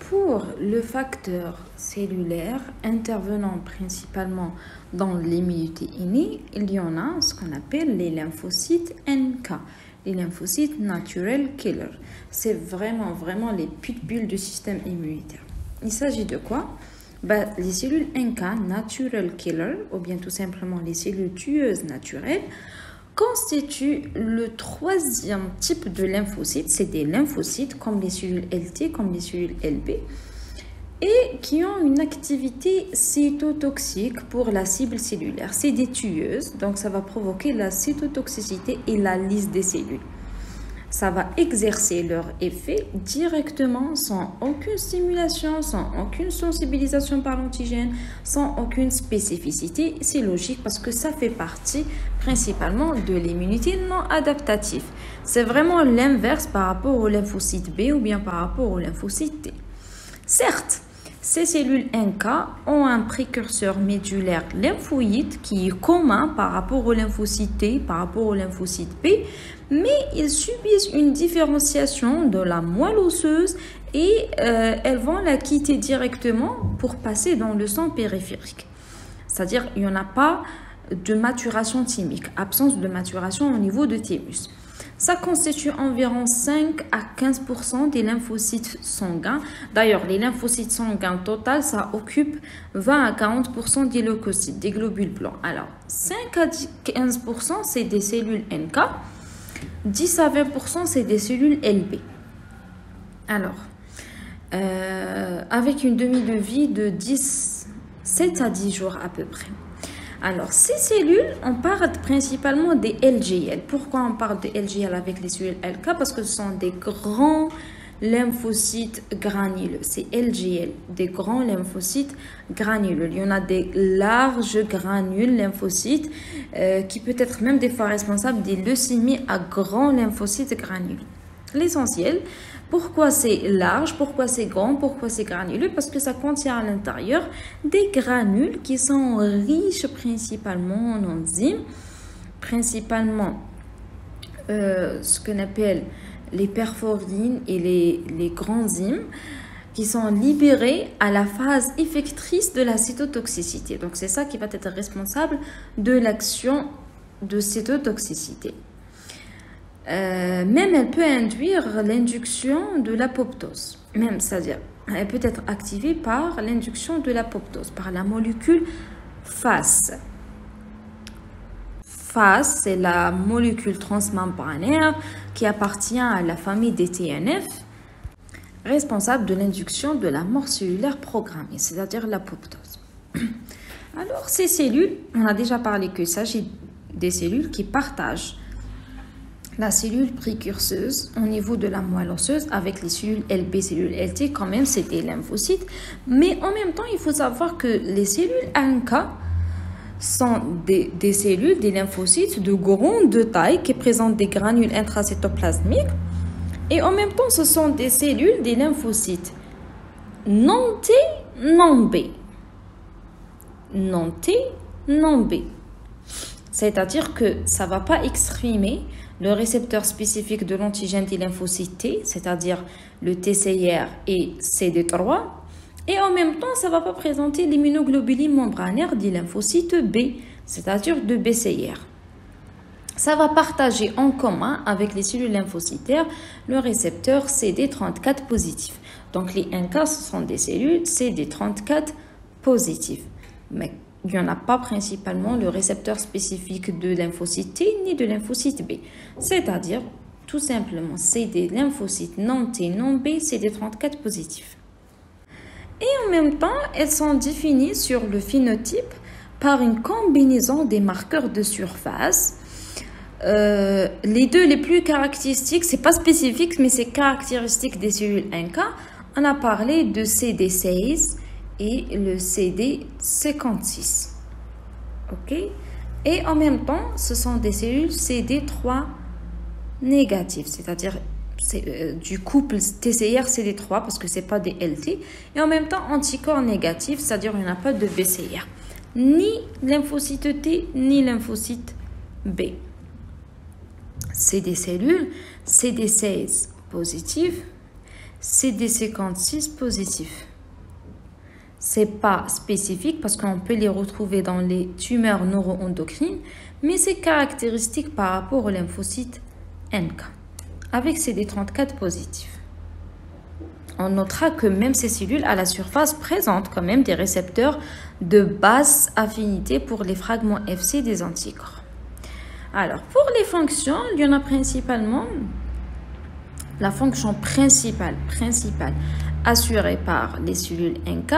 pour le facteur cellulaire intervenant principalement dans l'immunité innée, il y en a ce qu'on appelle les lymphocytes NK, les lymphocytes natural killer. C'est vraiment les pitbulls du système immunitaire. Il s'agit de quoi? Les cellules NK, natural killer, ou bien tout simplement les cellules tueuses naturelles, constituent le troisième type de lymphocytes. C'est des lymphocytes comme les cellules LT, comme les cellules LB, et qui ont une activité cytotoxique pour la cible cellulaire. C'est des tueuses, donc ça va provoquer la cytotoxicité et la lyse des cellules. Ça va exercer leur effet directement, sans aucune stimulation, sans aucune sensibilisation par l'antigène, sans aucune spécificité. C'est logique parce que ça fait partie principalement de l'immunité non adaptative. C'est vraiment l'inverse par rapport au lymphocyte B ou bien par rapport au lymphocyte T. Certes, ces cellules NK ont un précurseur médullaire lymphoïde qui est commun par rapport au lymphocyte T, par rapport au lymphocyte B, mais ils subissent une différenciation de la moelle osseuse et elles vont la quitter directement pour passer dans le sang périphérique. C'est-à-dire qu'il n'y en a pas de maturation thymique, absence de maturation au niveau de thymus. Ça constitue environ 5 à 15% des lymphocytes sanguins. D'ailleurs, les lymphocytes sanguins total, ça occupe 20 à 40% des leucocytes, des globules blancs. Alors, 5 à 15%, c'est des cellules NK. 10 à 20%, c'est des cellules LB. Alors, avec une demi de vie de 7 à 10 jours à peu près. Alors, ces cellules, on parle principalement des LGL. Pourquoi on parle des LGL avec les cellules LK? Parce que ce sont des grands lymphocytes granuleux. C'est LGL, des grands lymphocytes granuleux. Il y en a des larges granules lymphocytes qui peut être même des fois responsables des leucémies à grands lymphocytes granuleux. L'essentiel, pourquoi c'est large, pourquoi c'est grand, pourquoi c'est granuleux? Parce que ça contient à l'intérieur des granules qui sont riches principalement en enzymes, principalement ce qu'on appelle les perforines et les granzymes qui sont libérés à la phase effectrice de la cytotoxicité. Donc c'est ça qui va être responsable de l'action de cytotoxicité. Même elle peut induire l'induction de l'apoptose. Même, c'est-à-dire, elle peut être activée par l'induction de l'apoptose, par la molécule FAS. FAS, c'est la molécule transmembranaire qui appartient à la famille des TNF, responsable de l'induction de la mort cellulaire programmée, c'est-à-dire l'apoptose. Alors, ces cellules, on a déjà parlé qu'il s'agit des cellules qui partagent la cellule précurseuse au niveau de la moelle osseuse avec les cellules LB, cellules LT, quand même, c'est des lymphocytes. Mais en même temps, il faut savoir que les cellules NK sont des cellules, des lymphocytes de grande taille qui présentent des granules intracytoplasmiques. Et en même temps, ce sont des cellules, des lymphocytes non T, non B. Non T, non B. C'est-à-dire que ça ne va pas exprimer le récepteur spécifique de l'antigène des lymphocytes T, c'est-à-dire le TCR et CD3, et en même temps, ça ne va pas présenter l'immunoglobuline membranaire des lymphocytes B, c'est-à-dire de BCR. Ça va partager en commun avec les cellules lymphocytaires le récepteur CD34 positif. Donc les NK, ce sont des cellules CD34 positives. Mais il n'y en a pas principalement le récepteur spécifique de lymphocyte T ni de lymphocyte B. C'est-à-dire, tout simplement, c'est des lymphocytes non T, non B, CD34 positifs. Et en même temps, elles sont définies sur le phénotype par une combinaison des marqueurs de surface. Les deux les plus caractéristiques, c'est pas spécifique, mais c'est caractéristique des cellules NK. On a parlé de CD16 et le CD56. Ok? Et en même temps, ce sont des cellules CD3 négatives, c'est-à-dire du couple TCR-CD3 parce que ce n'est pas des LT. Et en même temps, anticorps négatifs, c'est-à-dire il n'y a pas de BCR. Ni lymphocyte T, ni lymphocyte B. C'est des cellules CD16 positives, CD56 positif. C'est pas spécifique parce qu'on peut les retrouver dans les tumeurs neuroendocrines, mais c'est caractéristique par rapport aux lymphocytes NK, avec CD34 positif. On notera que même ces cellules à la surface présentent quand même des récepteurs de basse affinité pour les fragments Fc des anticorps. Alors, pour les fonctions, il y en a principalement la fonction principale assurée par les cellules NK,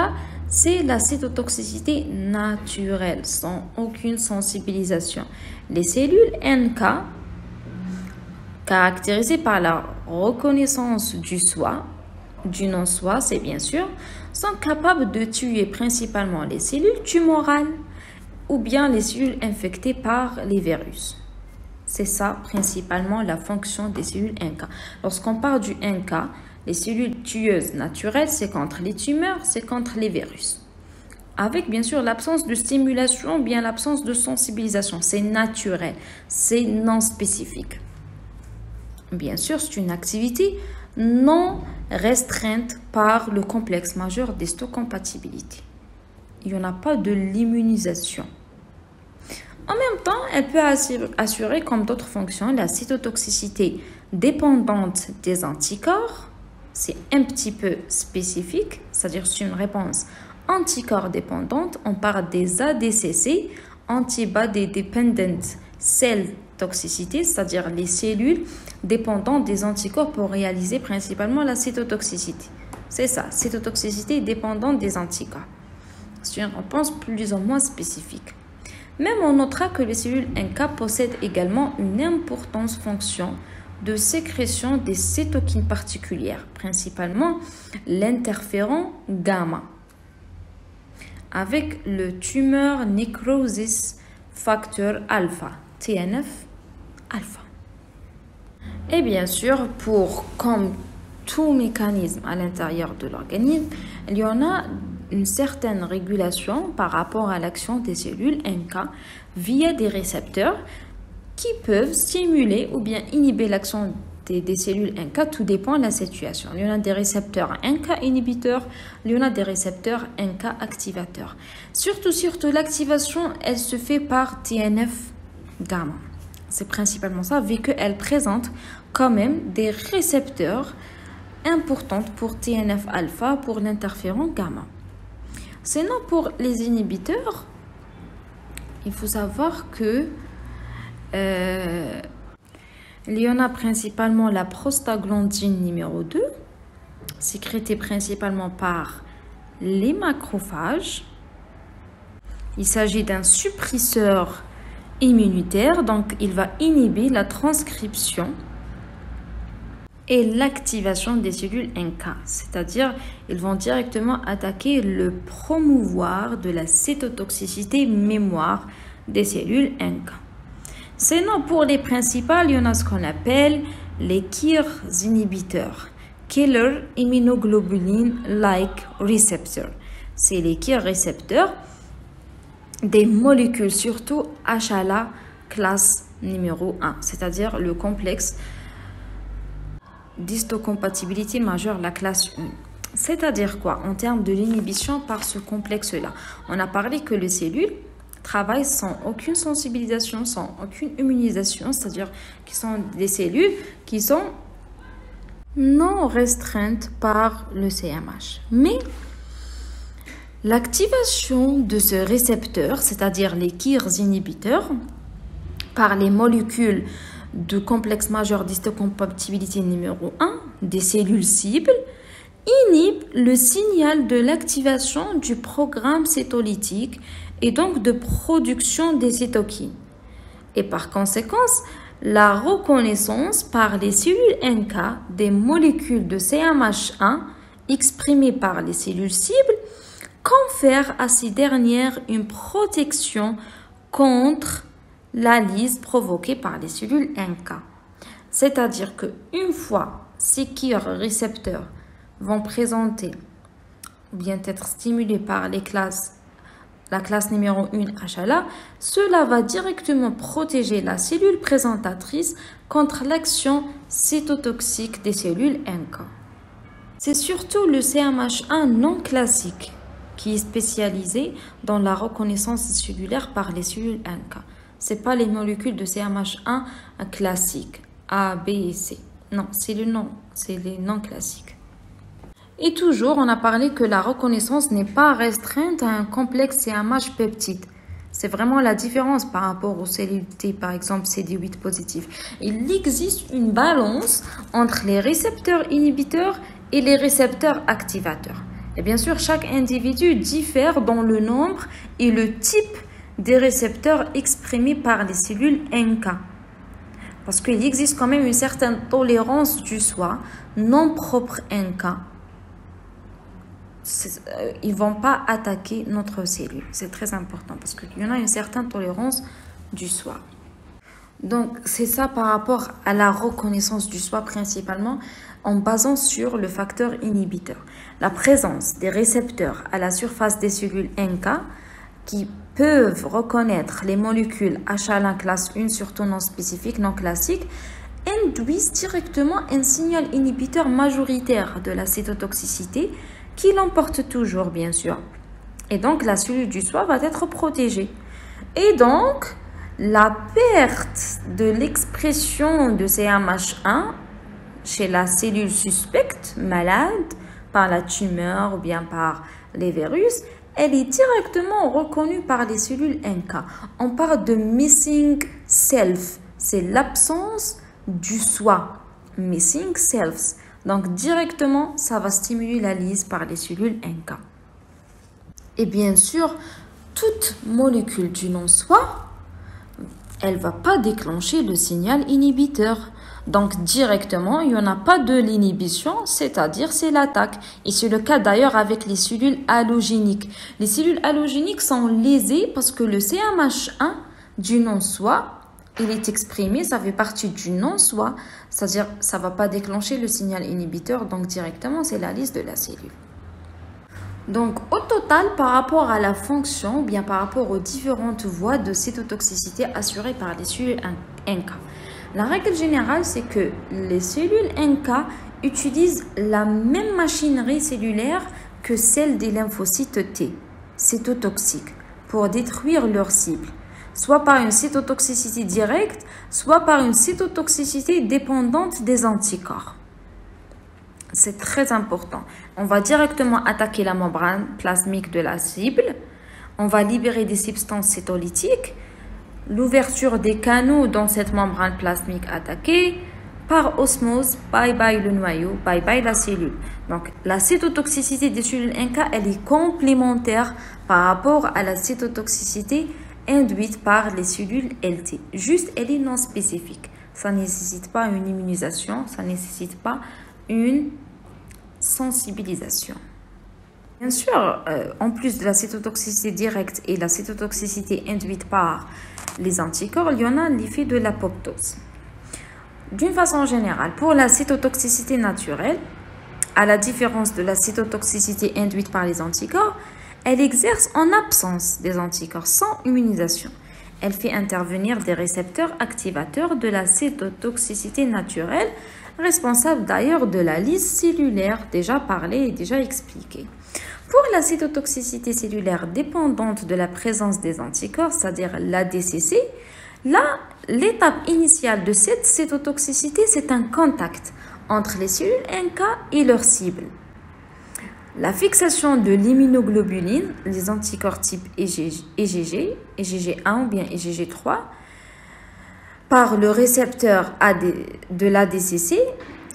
c'est la cytotoxicité naturelle, sans aucune sensibilisation. Les cellules NK, caractérisées par la reconnaissance du soi, du non-soi, c'est bien sûr, sont capables de tuer principalement les cellules tumorales ou bien les cellules infectées par les virus. C'est ça principalement la fonction des cellules NK. Lorsqu'on parle du NK, les cellules tueuses naturelles, c'est contre les tumeurs, c'est contre les virus. Avec bien sûr l'absence de stimulation, bien l'absence de sensibilisation. C'est naturel, c'est non spécifique. Bien sûr, c'est une activité non restreinte par le complexe majeur d'histocompatibilité. Il n'y en a pas de l'immunisation. En même temps, elle peut assurer comme d'autres fonctions la cytotoxicité dépendante des anticorps. C'est un petit peu spécifique, c'est-à-dire c'est une réponse anticorps dépendante. On parle des ADCC, Antibody Dependent Cell Toxicity, c'est-à-dire les cellules dépendantes des anticorps pour réaliser principalement la cytotoxicité. C'est ça, cytotoxicité dépendante des anticorps. C'est une réponse plus ou moins spécifique. Même on notera que les cellules NK possèdent également une importante fonction de sécrétion des cytokines particulières, principalement l'interféron gamma, avec le tumor necrosis factor alpha, TNF-alpha. Et bien sûr, comme tout mécanisme à l'intérieur de l'organisme, il y en a une certaine régulation par rapport à l'action des cellules NK via des récepteurs qui peuvent stimuler ou bien inhiber l'action des cellules NK, tout dépend de la situation. Il y en a des récepteurs NK inhibiteurs, il y en a des récepteurs NK activateurs. Surtout, l'activation, elle se fait par TNF gamma. C'est principalement ça, vu qu'elle présente quand même des récepteurs importants pour TNF alpha, pour l'interféron gamma. Sinon, pour les inhibiteurs, il faut savoir que il y en a principalement la prostaglandine numéro 2, sécrétée principalement par les macrophages. Il s'agit d'un suppresseur immunitaire, donc il va inhiber la transcription et l'activation des cellules NK, c'est-à-dire ils vont directement attaquer le promouvoir de la cytotoxicité mémoire des cellules NK. Sinon, pour les principales, il y en a ce qu'on appelle les KIR inhibiteurs, Killer Immunoglobulin-like Receptor. C'est les KIR récepteurs des molécules, surtout HLA classe numéro 1, c'est-à-dire le complexe d'histocompatibilité majeure, la classe 1. C'est-à-dire quoi en termes de l'inhibition par ce complexe-là? On a parlé que les cellules travaillent sans aucune sensibilisation, sans aucune immunisation, c'est-à-dire qui sont des cellules qui sont non restreintes par le CMH. Mais l'activation de ce récepteur, c'est-à-dire les KIR inhibiteurs, par les molécules de complexe majeur d'histocompatibilité numéro 1 des cellules cibles, inhibe le signal de l'activation du programme cytolytique et donc de production des cytokines. Et par conséquence, la reconnaissance par les cellules NK des molécules de CMH1 exprimées par les cellules cibles confère à ces dernières une protection contre la lyse provoquée par les cellules NK. C'est-à-dire qu'une fois ces KIR récepteurs vont présenter ou bien être stimulés par la classe numéro 1 HLA, cela va directement protéger la cellule présentatrice contre l'action cytotoxique des cellules NK. C'est surtout le CMH1 non classique qui est spécialisé dans la reconnaissance cellulaire par les cellules NK. Ce n'est pas les molécules de CMH1 classiques, A, B et C. Non, c'est les non classiques. Et toujours, on a parlé que la reconnaissance n'est pas restreinte à un complexe CMH peptide. C'est vraiment la différence par rapport aux cellules T, par exemple CD8 positif. Il existe une balance entre les récepteurs inhibiteurs et les récepteurs activateurs. Et bien sûr, chaque individu diffère dans le nombre et le type des récepteurs exprimés par les cellules NK. Parce qu'il existe quand même une certaine tolérance du soi non propre NK. Ils ne vont pas attaquer notre cellule. C'est très important parce qu'il y en a une certaine tolérance du soi. Donc, c'est ça par rapport à la reconnaissance du soi principalement en basant sur le facteur inhibiteur. La présence des récepteurs à la surface des cellules NK qui peuvent reconnaître les molécules H1 classe 1, surtout non spécifiques, non classiques, induisent directement un signal inhibiteur majoritaire de la cytotoxicité qui l'emporte toujours, bien sûr. Et donc, la cellule du soi va être protégée. Et donc, la perte de l'expression de CMH1 chez la cellule suspecte, malade, par la tumeur ou bien par les virus, elle est directement reconnue par les cellules NK. On parle de missing self, c'est l'absence du soi, missing selves. Donc directement, ça va stimuler la lyse par les cellules NK. Et bien sûr, toute molécule du non-soi, elle ne va pas déclencher le signal inhibiteur. Donc directement, il n'y en a pas de l'inhibition, c'est-à-dire c'est l'attaque. Et c'est le cas d'ailleurs avec les cellules allogéniques. Les cellules allogéniques sont lésées parce que le CMH1 du non-soi, il est exprimé, ça fait partie du non-soi, c'est-à-dire ça ne va pas déclencher le signal inhibiteur, donc directement c'est la lyse de la cellule. Donc au total, par rapport à la fonction, ou bien par rapport aux différentes voies de cytotoxicité assurées par les cellules NK, la règle générale, c'est que les cellules NK utilisent la même machinerie cellulaire que celle des lymphocytes T, cytotoxiques, pour détruire leur cible, soit par une cytotoxicité directe, soit par une cytotoxicité dépendante des anticorps. C'est très important. On va directement attaquer la membrane plasmique de la cible, on va libérer des substances cytolytiques, l'ouverture des canaux dans cette membrane plasmique attaquée, par osmose, bye bye le noyau, bye bye la cellule. Donc la cytotoxicité des cellules NK, elle est complémentaire par rapport à la cytotoxicité induite par les cellules LT. Juste, elle est non spécifique. Ça ne nécessite pas une immunisation, ça ne nécessite pas une sensibilisation. Bien sûr, en plus de la cytotoxicité directe et la cytotoxicité induite par les anticorps, il y en a l'effet de l'apoptose. D'une façon générale, pour la cytotoxicité naturelle, à la différence de la cytotoxicité induite par les anticorps, elle exerce en absence des anticorps, sans immunisation. Elle fait intervenir des récepteurs activateurs de la cytotoxicité naturelle, responsables d'ailleurs de la lyse cellulaire, déjà parlé et déjà expliqué. Pour la cytotoxicité cellulaire dépendante de la présence des anticorps, c'est-à-dire l'ADCC, là, l'étape initiale de cette cytotoxicité, c'est un contact entre les cellules NK et leur cible. La fixation de l'immunoglobuline, les anticorps type IgG, IgG1 ou bien IgG3, par le récepteur de l'ADCC,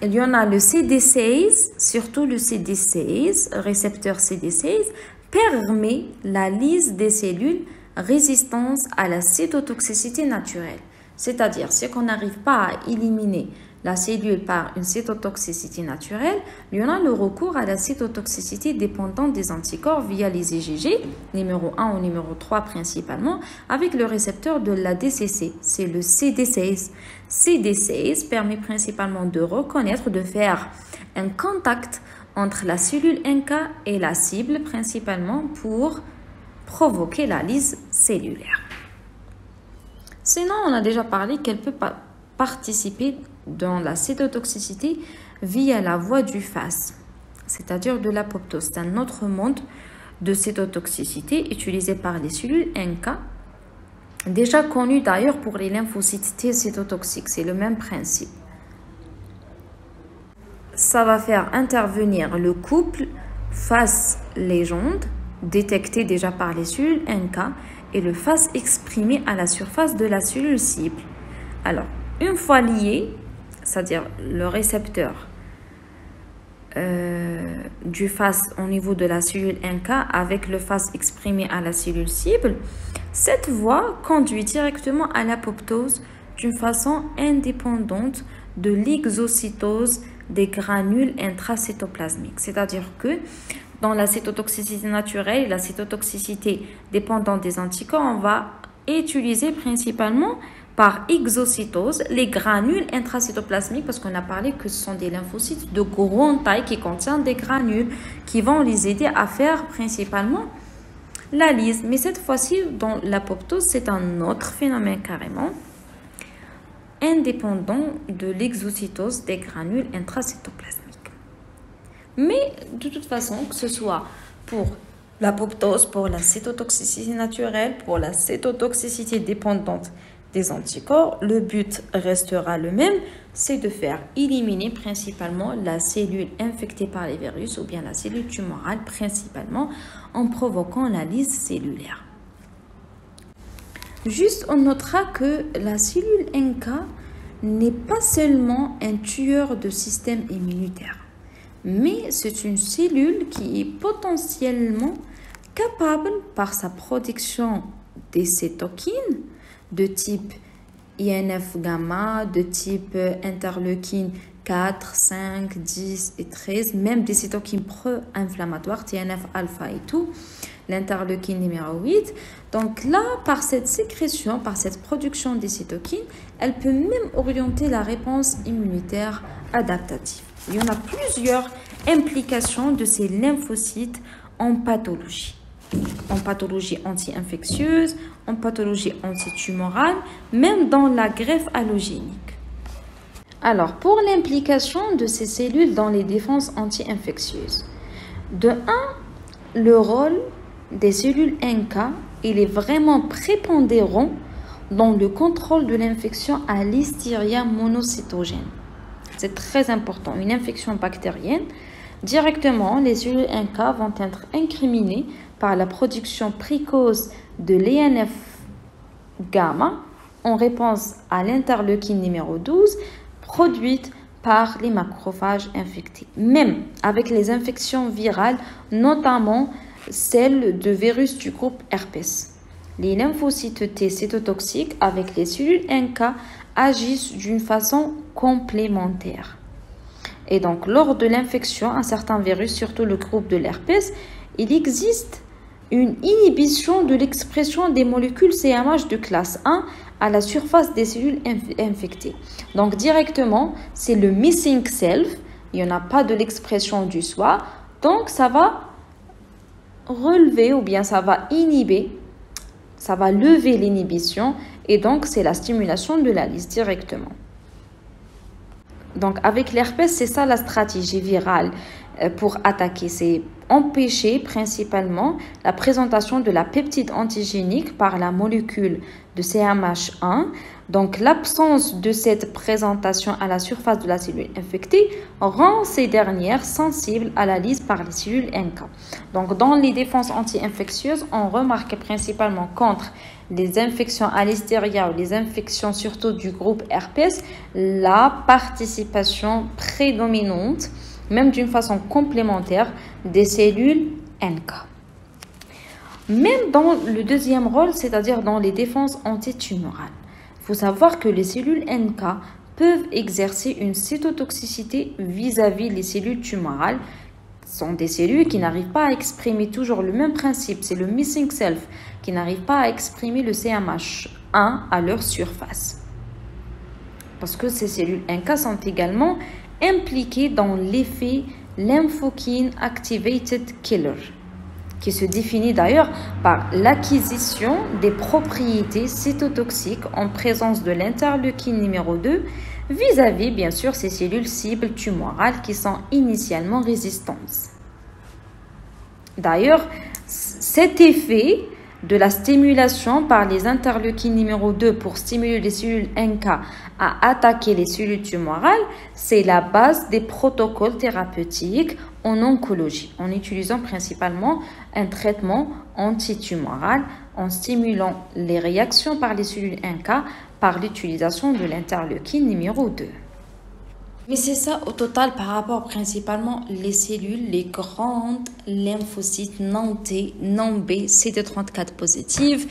il y en a le CD16, surtout le CD16, récepteur CD16, permet la lyse des cellules résistantes à la cytotoxicité naturelle. C'est-à-dire, si on n'arrive pas à éliminer la cellule par une cytotoxicité naturelle, il y en a le recours à la cytotoxicité dépendante des anticorps via les IgG, numéro 1 ou numéro 3 principalement, avec le récepteur de la DCC, c'est le CD16. CD16 permet principalement de reconnaître, de faire un contact entre la cellule NK et la cible, principalement pour provoquer la lyse cellulaire. Sinon, on a déjà parlé qu'elle peut participer dans la cytotoxicité via la voie du FAS, c'est-à-dire de l'apoptose. C'est un autre mode de cytotoxicité utilisé par les cellules NK, déjà connu d'ailleurs pour les lymphocytes T cytotoxiques. C'est le même principe. Ça va faire intervenir le couple face-légende, détecté déjà par les cellules NK, et le face exprimé à la surface de la cellule cible. Alors, une fois lié, c'est-à-dire le récepteur du face au niveau de la cellule NK avec le face exprimé à la cellule cible, cette voie conduit directement à l'apoptose d'une façon indépendante de l'exocytose des granules intracytoplasmiques. C'est-à-dire que dans la cytotoxicité naturelle et la cytotoxicité dépendante des anticorps, on va utiliser principalement par exocytose les granules intracytoplasmiques, parce qu'on a parlé que ce sont des lymphocytes de grande taille qui contiennent des granules qui vont les aider à faire principalement la lyse. Mais cette fois-ci, dans l'apoptose, c'est un autre phénomène carrément indépendant de l'exocytose des granules intracytoplasmiques. Mais de toute façon, que ce soit pour l'apoptose, pour la cytotoxicité naturelle, pour la cytotoxicité dépendante des anticorps, le but restera le même, c'est de faire éliminer principalement la cellule infectée par les virus ou bien la cellule tumorale principalement en provoquant la lyse cellulaire. Juste, on notera que la cellule NK n'est pas seulement un tueur de système immunitaire, mais c'est une cellule qui est potentiellement capable, par sa production des cytokines de type INF-gamma, de type interleukine 4, 5, 10 et 13, même des cytokines pro-inflammatoires, TNF-alpha et tout, l'interleukine numéro 8. Donc là, par cette sécrétion, par cette production des cytokines, elle peut même orienter la réponse immunitaire adaptative. Il y en a plusieurs implications de ces lymphocytes en pathologie. En pathologie anti-infectieuse, en pathologie antitumorale, même dans la greffe allogénique. Alors, pour l'implication de ces cellules dans les défenses anti-infectieuses, de 1, le rôle des cellules NK, il est vraiment prépondérant dans le contrôle de l'infection à Listeria monocytogène. C'est très important. Une infection bactérienne, directement, les cellules NK vont être incriminées par la production précoce de l'INF-gamma en réponse à l'interleukine numéro 12 produite par les macrophages infectés. Même avec les infections virales, notamment celles de virus du groupe herpès. Les lymphocytes T cytotoxiques avec les cellules NK agissent d'une façon complémentaire. Et donc, lors de l'infection, un certain virus, surtout le groupe de l'herpès, il existe une inhibition de l'expression des molécules CMH de classe 1 à la surface des cellules infectées. Donc, directement, c'est le missing self. Il n'y en a pas de l'expression du soi. Donc, ça va relever ou bien ça va inhiber, ça va lever l'inhibition et donc c'est la stimulation de la lyse directement. Donc, avec l'herpès, c'est ça la stratégie virale pour attaquer. C'est empêcher principalement la présentation de la peptide antigénique par la molécule de CMH1. Donc, l'absence de cette présentation à la surface de la cellule infectée rend ces dernières sensibles à la lyse par les cellules NK. Donc, dans les défenses anti-infectieuses, on remarque principalement contre les infections à Listeria ou les infections surtout du groupe herpès, la participation prédominante, même d'une façon complémentaire, des cellules NK. Même dans le deuxième rôle, c'est-à-dire dans les défenses antitumorales, il faut savoir que les cellules NK peuvent exercer une cytotoxicité vis-à-vis des cellules tumorales. Ce sont des cellules qui n'arrivent pas à exprimer toujours le même principe, c'est le missing self, qui n'arrive pas à exprimer le CMH1 à leur surface. Parce que ces cellules NK sont également impliquées dans l'effet lymphokine activated killer, qui se définit d'ailleurs par l'acquisition des propriétés cytotoxiques en présence de l'interleukine numéro 2, vis-à-vis, bien sûr, ces cellules cibles tumorales qui sont initialement résistantes. D'ailleurs, cet effet de la stimulation par les interleukines numéro 2 pour stimuler les cellules NK à attaquer les cellules tumorales, c'est la base des protocoles thérapeutiques en oncologie, en utilisant principalement un traitement antitumoral en stimulant les réactions par les cellules NK par l'utilisation de l'interleukine numéro 2. Mais c'est ça au total par rapport principalement les cellules, les grandes lymphocytes non T, non B, CD34 positives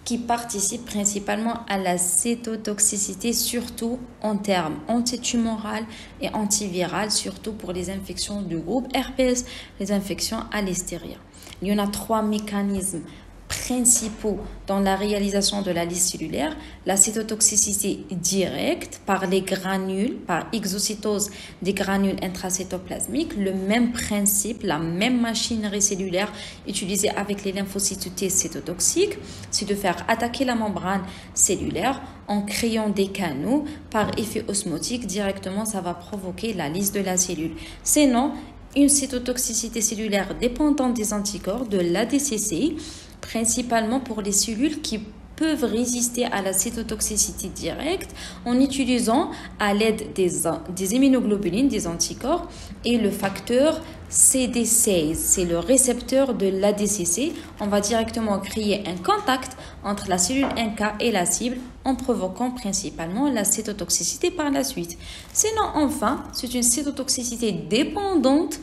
qui participent principalement à la cytotoxicité, surtout en termes antitumorales et antivirales, surtout pour les infections du groupe herpès, les infections à l'hystéria. Il y en a 3 mécanismes principaux dans la réalisation de la lisse cellulaire: la cytotoxicité directe par les granules, par exocytose des granules intracytoplasmiques, le même principe, la même machinerie cellulaire utilisée avec les lymphocytes T cytotoxiques, c'est de faire attaquer la membrane cellulaire en créant des canaux par effet osmotique. Directement, ça va provoquer la lisse de la cellule. Sinon, une cytotoxicité cellulaire dépendante des anticorps, de l'ADCC, principalement pour les cellules qui peuvent résister à la cytotoxicité directe en utilisant à l'aide des immunoglobulines, des anticorps, et le facteur CD16, c'est le récepteur de l'ADCC. On va directement créer un contact entre la cellule NK et la cible en provoquant principalement la cytotoxicité par la suite. Sinon, enfin, c'est une cytotoxicité indépendante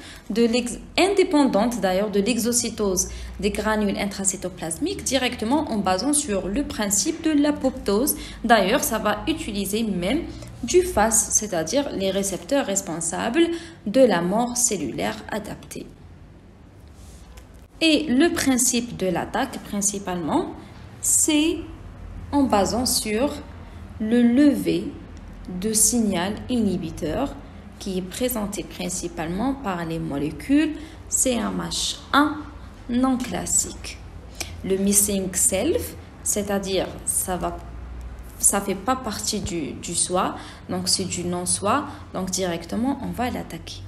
d'ailleurs de l'exocytose des granules intracytoplasmiques, directement en basant sur le principe de l'apoptose. D'ailleurs, ça va utiliser même du FAS, c'est-à-dire les récepteurs responsables de la mort cellulaire adaptée. Et le principe de l'attaque, principalement, c'est en basant sur le lever de signal inhibiteur qui est présenté principalement par les molécules CMH1 non classiques. Le missing self, c'est-à-dire ça fait pas partie du soi, donc c'est du non-soi, donc directement on va l'attaquer.